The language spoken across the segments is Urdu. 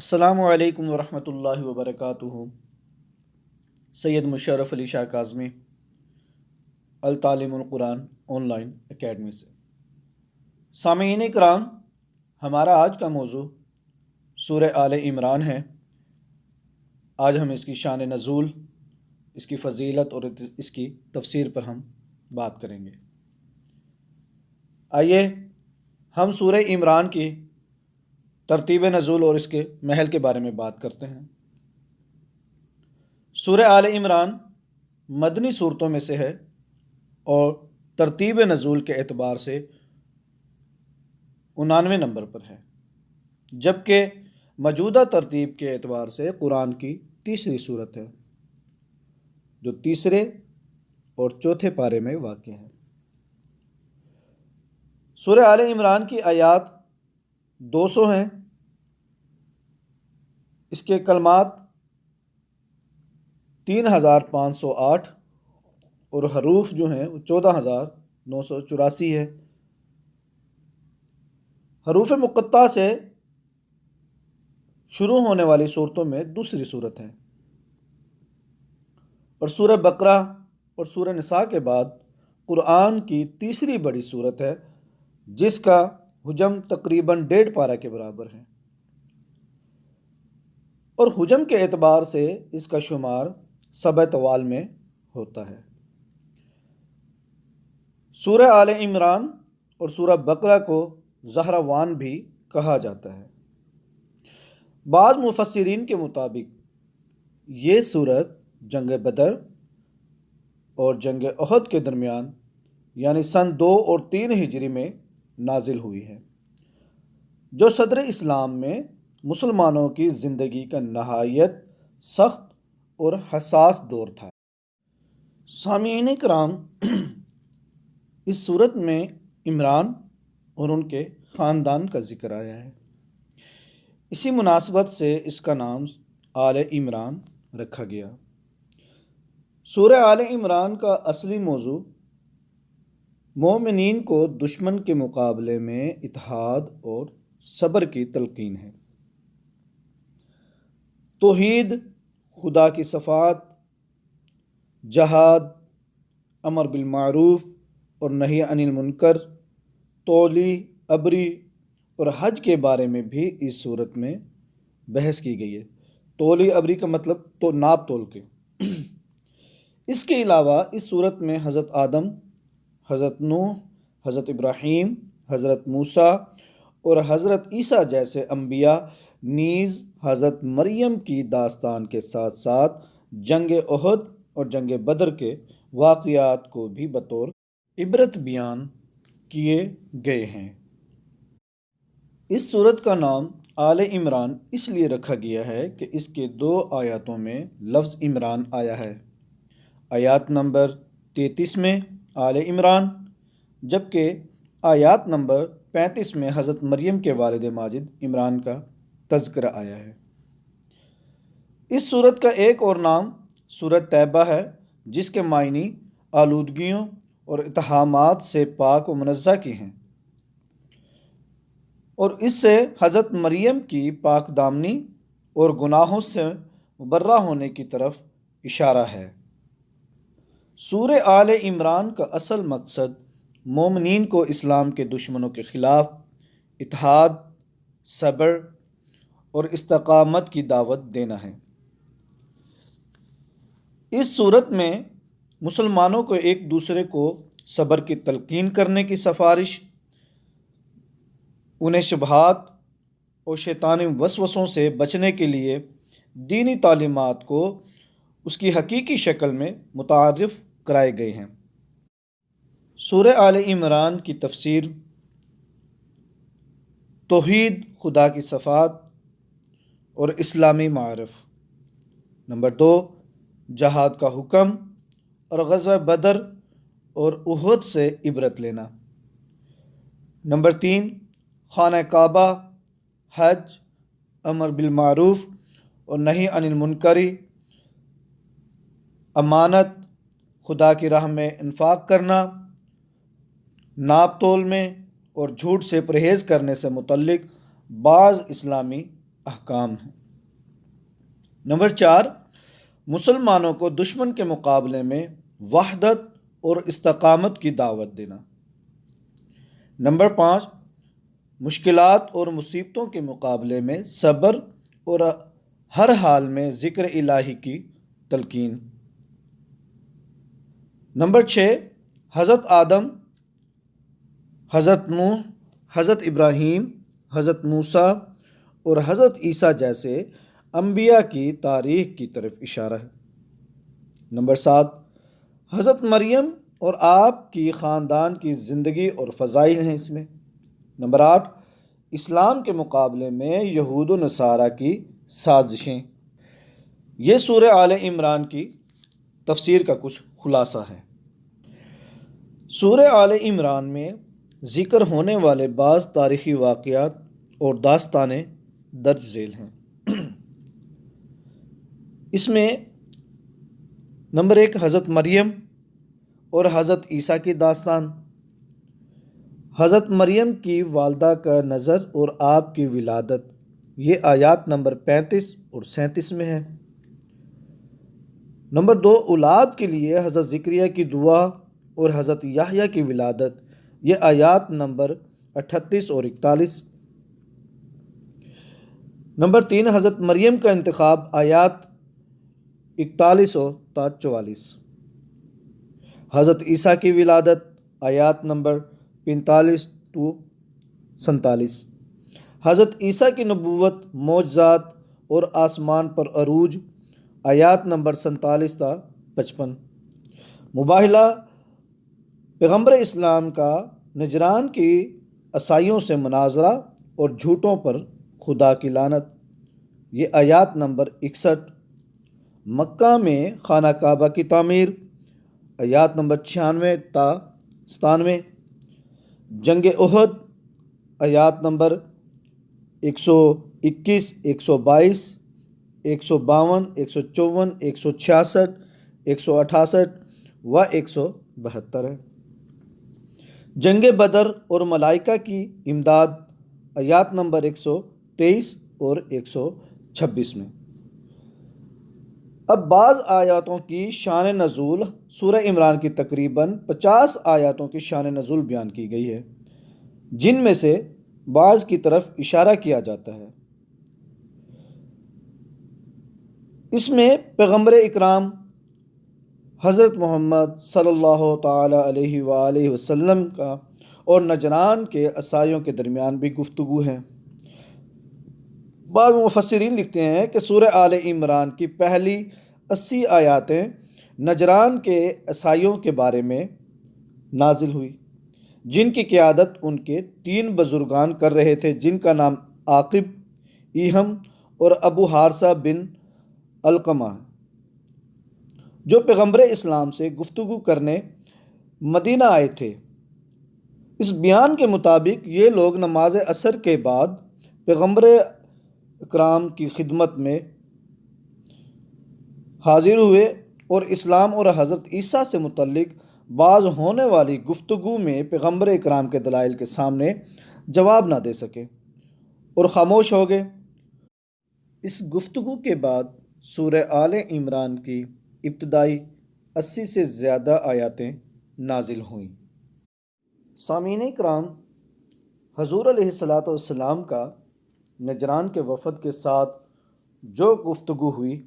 السلام علیکم ورحمۃ اللہ وبرکاتہ۔ سید مشرف علی شاہ کاظمی، التعلیم القرآن آن لائن اکیڈمی سے۔ سامعین کرام، ہمارا آج کا موضوع سورہ آل عمران ہے۔ آج ہم اس کی شان نزول، اس کی فضیلت اور اس کی تفسیر پر ہم بات کریں گے۔ آئیے ہم سورہ عمران کی ترتیب نزول اور اس کے محل کے بارے میں بات کرتے ہیں۔ سورہ آل عمران مدنی صورتوں میں سے ہے اور ترتیب نزول کے اعتبار سے 99 نمبر پر ہے، جبکہ موجودہ ترتیب کے اعتبار سے قرآن کی تیسری صورت ہے جو تیسرے اور چوتھے پارے میں واقع ہے۔ سورہ آل عمران کی آیات 200 ہیں، اس کے کلمات 3508 اور حروف جو ہیں وہ 14984 ہے۔ حروف مقطع سے شروع ہونے والی صورتوں میں دوسری صورت ہے، اور سورہ بقرہ اور سورہ نساء کے بعد قرآن کی تیسری بڑی صورت ہے، جس کا حجم تقریباً 1.5 پارہ کے برابر ہے، اور حجم کے اعتبار سے اس کا شمار سبع طوال میں ہوتا ہے۔ سورہ آل عمران اور سورہ بقرہ کو زہراوان بھی کہا جاتا ہے۔ بعض مفسرین کے مطابق یہ سورت جنگ بدر اور جنگ احد کے درمیان یعنی سن 2 اور 3 ہجری میں نازل ہوئی ہے، جو صدر اسلام میں مسلمانوں کی زندگی کا نہایت سخت اور حساس دور تھا۔ سامعین کرام، اس صورت میں عمران اور ان کے خاندان کا ذکر آیا ہے، اسی مناسبت سے اس کا نام آل عمران رکھا گیا۔ سورہ آل عمران کا اصلی موضوع مومنین کو دشمن کے مقابلے میں اتحاد اور صبر کی تلقین ہے۔ توحید، خدا کی صفات، جہاد، امر بالمعروف اور نہی عن المنکر، تولی ابری اور حج کے بارے میں بھی اس صورت میں بحث کی گئی ہے۔ تولی ابری کا مطلب تو ناپ تول کے۔ اس کے علاوہ اس صورت میں حضرت آدم، حضرت نوح، حضرت ابراہیم، حضرت موسیٰ اور حضرت عیسیٰ جیسے انبیاء نیز حضرت مریم کی داستان کے ساتھ ساتھ جنگ احد اور جنگ بدر کے واقعات کو بھی بطور عبرت بیان کیے گئے ہیں۔ اس صورت کا نام آل عمران اس لیے رکھا گیا ہے کہ اس کے 2 آیاتوں میں لفظ عمران آیا ہے۔ آیات نمبر 33 میں آل عمران، جبکہ آیات نمبر 35 میں حضرت مریم کے والد ماجد عمران کا تذکرہ آیا ہے۔ اس صورت کا ایک اور نام سورۃ طیبہ ہے، جس کے معنی آلودگیوں اور اتہامات سے پاک و منزہ کی ہیں، اور اس سے حضرت مریم کی پاک دامنی اور گناہوں سے مبرہ ہونے کی طرف اشارہ ہے۔ سورہ آل عمران کا اصل مقصد مومنین کو اسلام کے دشمنوں کے خلاف اتحاد، صبر اور استقامت کی دعوت دینا ہے۔ اس صورت میں مسلمانوں کو ایک دوسرے کو صبر کی تلقین کرنے کی سفارش، انہیں شبہات اور شیطانی وسوسوں سے بچنے کے لیے دینی تعلیمات کو اس کی حقیقی شکل میں متعارف کرائے گئے ہیں۔ سورہ آل عمران کی تفسیر: توحید، خدا کی صفات اور اسلامی معارف۔ نمبر 2، جہاد کا حکم اور غزوہ بدر اور احد سے عبرت لینا۔ نمبر 3، خانہ کعبہ، حج، امر بالمعروف اور نہی عن المنکر، امانت، خدا کی راہ میں انفاق کرنا، ناپ تول میں اور جھوٹ سے پرہیز کرنے سے متعلق بعض اسلامی احکام ہیں۔ نمبر 4، مسلمانوں کو دشمن کے مقابلے میں وحدت اور استقامت کی دعوت دینا۔ نمبر 5، مشکلات اور مصیبتوں کے مقابلے میں صبر اور ہر حال میں ذکر الہی کی تلقین۔ نمبر 6، حضرت آدم، حضرت نوح، حضرت ابراہیم، حضرت موسیٰ اور حضرت عیسیٰ جیسے انبیاء کی تاریخ کی طرف اشارہ ہے۔ نمبر 7، حضرت مریم اور آپ کی خاندان کی زندگی اور فضائل ہیں اس میں۔ نمبر 8، اسلام کے مقابلے میں یہود و نصارہ کی سازشیں۔ یہ سورہ آل عمران کی تفسیر کا کچھ خلاصہ ہے۔ سورہ آل عمران میں ذکر ہونے والے بعض تاریخی واقعات اور داستانیں درج ذیل ہیں۔ اس میں نمبر 1، حضرت مریم اور حضرت عیسیٰ کی داستان۔ حضرت مریم کی والدہ کا نظر اور آپ کی ولادت، یہ آیات نمبر 35 اور 37 میں ہے۔ نمبر 2، اولاد کے لیے حضرت زکریا کی دعا اور حضرت یحییٰ کی ولادت، یہ آیات نمبر 38 اور 41۔ نمبر 3، حضرت مریم کا انتخاب، آیات 41 اور 44۔ حضرت عیسیٰ کی ولادت، آیات نمبر 45 to 47۔ حضرت عیسیٰ کی نبوت، معجزات اور آسمان پر عروج، آیات نمبر 47 تا 55۔ مباہلہ، پیغمبر اسلام کا نجران کی عیسائیوں سے مناظرہ اور جھوٹوں پر خدا کی لعنت، یہ آیات نمبر 61۔ مکہ میں خانہ کعبہ کی تعمیر، آیات نمبر 96 تا 97۔ جنگ احد، آیات نمبر 121، 122، 152، 154، 166، 168 و 172 ہے۔ جنگ بدر اور ملائکہ کی امداد، آیات نمبر 123 اور 126 میں۔ اب بعض آیاتوں کی شان نزول، سورہ عمران کی تقریباً 50 آیاتوں کی شان نزول بیان کی گئی ہے، جن میں سے بعض کی طرف اشارہ کیا جاتا ہے۔ اس میں پیغمبر اکرام حضرت محمد صلی اللہ تعالی علیہ وآلہ وسلم کا اور نجران کے عیسائیوں کے درمیان بھی گفتگو ہے۔ بعض مفسرین لکھتے ہیں کہ سورہ آل عمران کی پہلی 80 آیاتیں نجران کے عیسائیوں کے بارے میں نازل ہوئی، جن کی قیادت ان کے 3 بزرگان کر رہے تھے، جن کا نام عاقب، ایہم اور ابو حارثہ بن علقمہ ہے، جو پیغمبر اسلام سے گفتگو کرنے مدینہ آئے تھے۔ اس بیان کے مطابق یہ لوگ نماز عصر کے بعد پیغمبر اکرام کی خدمت میں حاضر ہوئے اور اسلام اور حضرت عیسیٰ سے متعلق بعض ہونے والی گفتگو میں پیغمبر اکرام کے دلائل کے سامنے جواب نہ دے سکے اور خاموش ہو گئے۔ اس گفتگو کے بعد سورہ آل عمران کی ابتدائی 80 سے زیادہ آیاتیں نازل ہوئیں۔ سامعین کرام، حضور علیہ الصلاۃ والسلام کا نجران کے وفد کے ساتھ جو گفتگو ہوئی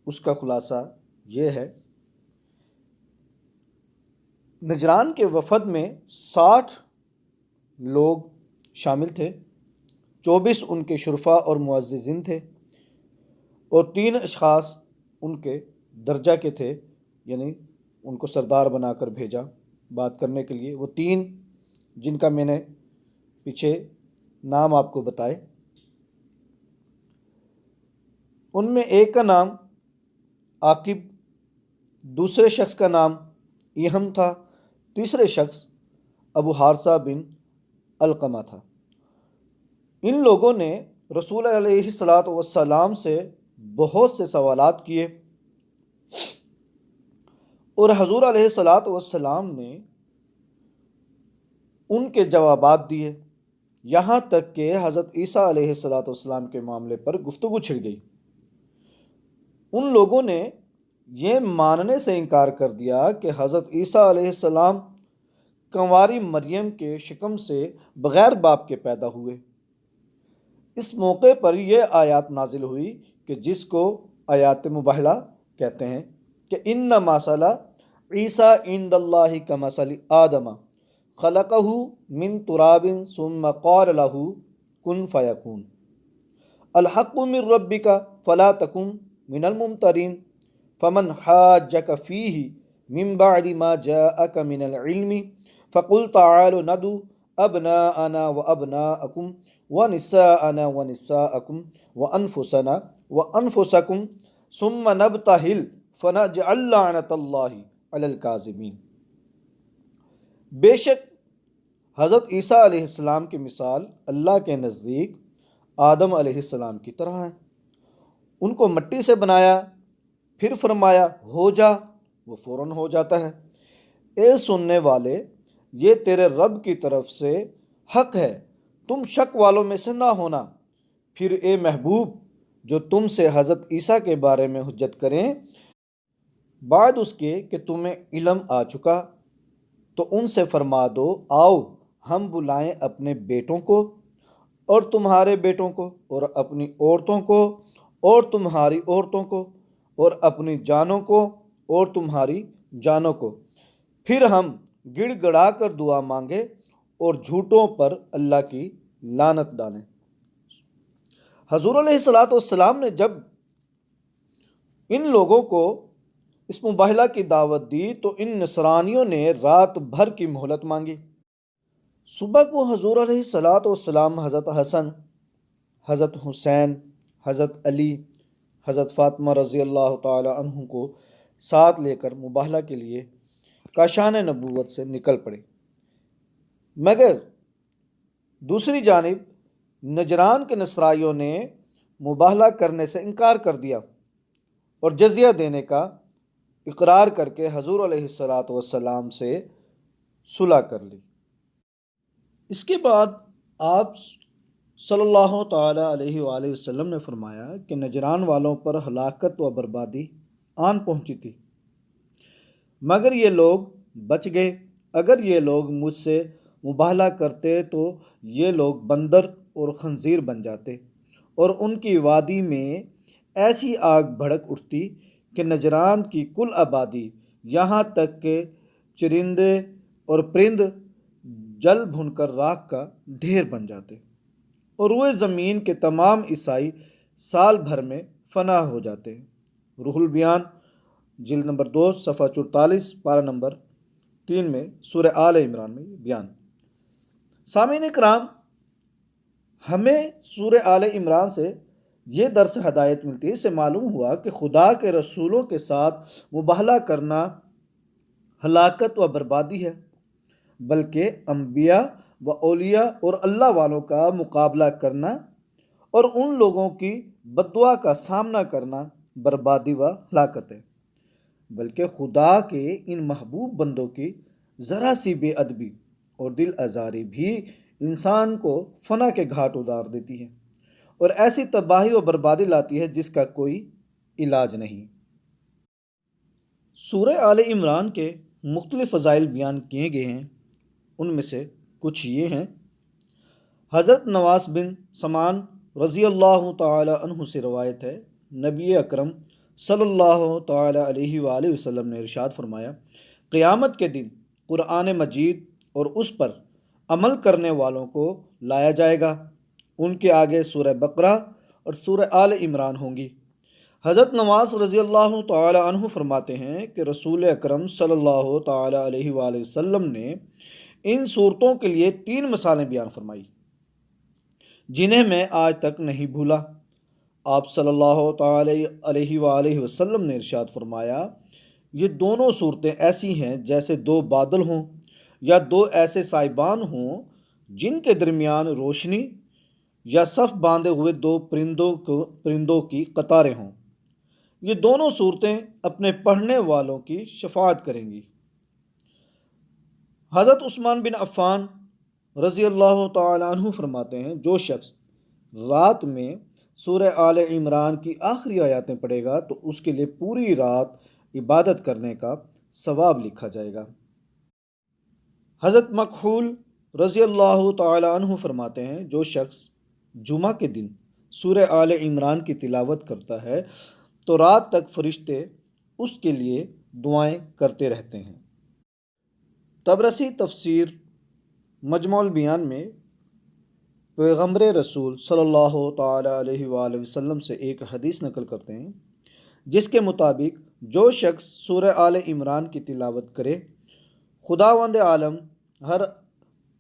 اس کا خلاصہ یہ ہے۔ نجران کے وفد میں 60 لوگ شامل تھے، 24 ان کے شرفاء اور معززین تھے، اور 3 اشخاص ان کے درجہ کے تھے، یعنی ان کو سردار بنا کر بھیجا بات کرنے کے لیے۔ وہ 3 جن کا میں نے پیچھے نام آپ کو بتائے، ان میں ایک کا نام عاقب، دوسرے شخص کا نام ایہم تھا، تیسرے شخص ابو حارثہ بن علقمہ تھا۔ ان لوگوں نے رسول علیہ الصلاۃ والسلام سے بہت سے سوالات کیے اور حضور علیہ الصلاۃ والسلام نے ان کے جوابات دیے، یہاں تک کہ حضرت عیسیٰ علیہ السلام کے معاملے پر گفتگو چھڑ گئی۔ ان لوگوں نے یہ ماننے سے انکار کر دیا کہ حضرت عیسیٰ علیہ السلام کنواری مریم کے شکم سے بغیر باپ کے پیدا ہوئے۔ اس موقع پر یہ آیات نازل ہوئی کہ جس کو آیات مباہلہ کہتے ہیں کہ ان مثل عیسیٰ عند اللہ کمثل آدم خلقہ من تراب ثم قال له کن فیکون الحق من ربک فلا تکن من الممترین فمن حاجک فیہ من بعد ما جاءک من العلم فقل تعالوا ندعو ابناءنا وابناءکم ونساءنا ونساءکم وانفسنا وانفسکم ثم نبتہل فنجعل لعنۃ اللہ علی الکاذبین۔ بے شک حضرت عیسیٰ علیہ السلام کی مثال اللہ کے نزدیک آدم علیہ السلام کی طرح ہے۔ ان کو مٹی سے بنایا، پھر فرمایا ہو جا، وہ فوراً ہو جاتا ہے۔ اے سننے والے، یہ تیرے رب کی طرف سے حق ہے، تم شک والوں میں سے نہ ہونا۔ پھر اے محبوب، جو تم سے حضرت عیسیٰ کے بارے میں حجت کریں بعد اس کے کہ تمہیں علم آ چکا، تو ان سے فرما دو آؤ ہم بلائیں اپنے بیٹوں کو اور تمہارے بیٹوں کو اور اپنی عورتوں کو اور تمہاری عورتوں کو اور اپنی جانوں کو اور تمہاری جانوں کو، پھر ہم گڑ گڑا کر دعا مانگے اور جھوٹوں پر اللہ کی لعنت ڈالیں۔ حضور علیہ السلام نے جب ان لوگوں کو اس مباہلہ کی دعوت دی تو ان نصرانیوں نے رات بھر کی مہلت مانگی۔ صبح کو حضور علیہ السلام حضرت حسن، حضرت حسین، حضرت علی، حضرت فاطمہ رضی اللہ تعالی عنہ کو ساتھ لے کر مباہلہ کے لیے کاشان نبوت سے نکل پڑے، مگر دوسری جانب نجران کے نصرائیوں نے مباہلہ کرنے سے انکار کر دیا اور جزیہ دینے کا اقرار کر کے حضور علیہ السلام سے صلح کر لی۔ اس کے بعد آپ صلی اللہ تعالی علیہ وآلہ وسلم نے فرمایا کہ نجران والوں پر ہلاکت و بربادی آن پہنچی تھی، مگر یہ لوگ بچ گئے۔ اگر یہ لوگ مجھ سے مباہلہ کرتے تو یہ لوگ بندر اور خنزیر بن جاتے، اور ان کی وادی میں ایسی آگ بھڑک اٹھتی کہ نجران کی کل آبادی یہاں تک کہ چرندے اور پرند جل بھن کر راکھ کا ڈھیر بن جاتے، اور روئے زمین کے تمام عیسائی سال بھر میں فنا ہو جاتے۔ روح البیان جلد نمبر 2 صفحہ 44 پارہ نمبر 3 میں سورہ آل عمران میں بیان۔ سامعین کرام، ہمیں سورہ آل عمران سے یہ درس ہدایت ملتی ہے، اس سے معلوم ہوا کہ خدا کے رسولوں کے ساتھ مباہلہ کرنا ہلاکت و بربادی ہے، بلکہ انبیاء و اولیاء اور اللہ والوں کا مقابلہ کرنا اور ان لوگوں کی بددعا کا سامنا کرنا بربادی و ہلاکت ہے۔ بلکہ خدا کے ان محبوب بندوں کی ذرا سی بے ادبی اور دل آزاری بھی انسان کو فنا کے گھاٹ اتار دیتی ہے اور ایسی تباہی و بربادی لاتی ہے جس کا کوئی علاج نہیں۔ سورہ آل عمران کے مختلف فضائل بیان کیے گئے ہیں، ان میں سے کچھ یہ ہیں۔ حضرت نواس بن سمان رضی اللہ تعالی عنہ سے روایت ہے، نبی اکرم صلی اللہ تعالی علیہ وآلہ وسلم نے ارشاد فرمایا، قیامت کے دن قرآن مجید اور اس پر عمل کرنے والوں کو لایا جائے گا، ان کے آگے سورہ بقرہ اور سورہ آل عمران ہوں گی۔ حضرت نواس رضی اللہ تعالی عنہ فرماتے ہیں کہ رسول اکرم صلی اللہ تعالی علیہ وآلہ وسلم نے ان صورتوں کے لیے 3 مثالیں بیان فرمائی جنہیں میں آج تک نہیں بھولا۔ آپ صلی اللہ تعالی علیہ وآلہ وسلم نے ارشاد فرمایا، یہ دونوں صورتیں ایسی ہیں جیسے 2 بادل ہوں یا 2 ایسے سائبان ہوں جن کے درمیان روشنی، یا صف باندھے ہوئے 2 پرندوں کی قطاریں ہوں۔ یہ دونوں صورتیں اپنے پڑھنے والوں کی شفاعت کریں گی۔ حضرت عثمان بن عفان رضی اللہ تعالیٰ عنہ فرماتے ہیں جو شخص رات میں سورہ آل عمران کی آخری آیاتیں پڑھے گا تو اس کے لیے پوری رات عبادت کرنے کا ثواب لکھا جائے گا۔ حضرت مکحول رضی اللہ تعالیٰ عنہ فرماتے ہیں جو شخص جمعہ کے دن سورہ آل عمران کی تلاوت کرتا ہے تو رات تک فرشتے اس کے لیے دعائیں کرتے رہتے ہیں۔ طبرسی تفسیر مجموع البیان میں پیغمبر رسول صلی اللہ تعالیٰ علیہ وآلہ وسلم سے ایک حدیث نقل کرتے ہیں جس کے مطابق جو شخص سورہ آل عمران کی تلاوت کرے خداوند عالم ہر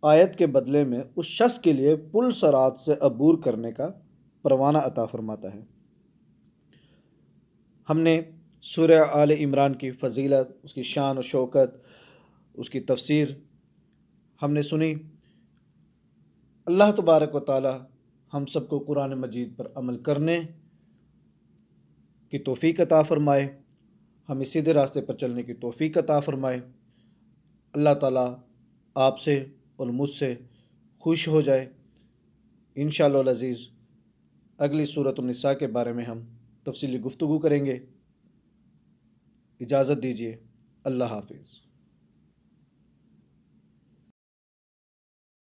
آیت کے بدلے میں اس شخص کے لیے پل صراط سے عبور کرنے کا پروانہ عطا فرماتا ہے۔ ہم نے سورہ آل عمران کی فضیلت، اس کی شان و شوکت، اس کی تفسیر ہم نے سنی۔ اللہ تبارک و تعالی ہم سب کو قرآن مجید پر عمل کرنے کی توفیق عطا فرمائے، ہمیں سیدھے راستے پر چلنے کی توفیق عطا فرمائے۔ اللہ تعالیٰ آپ سے اور مجھ سے خوش ہو جائے۔ انشاءاللہ العزیز اگلی سورۃ النساء کے بارے میں ہم تفصیلی گفتگو کریں گے۔ اجازت دیجیے، اللہ حافظ۔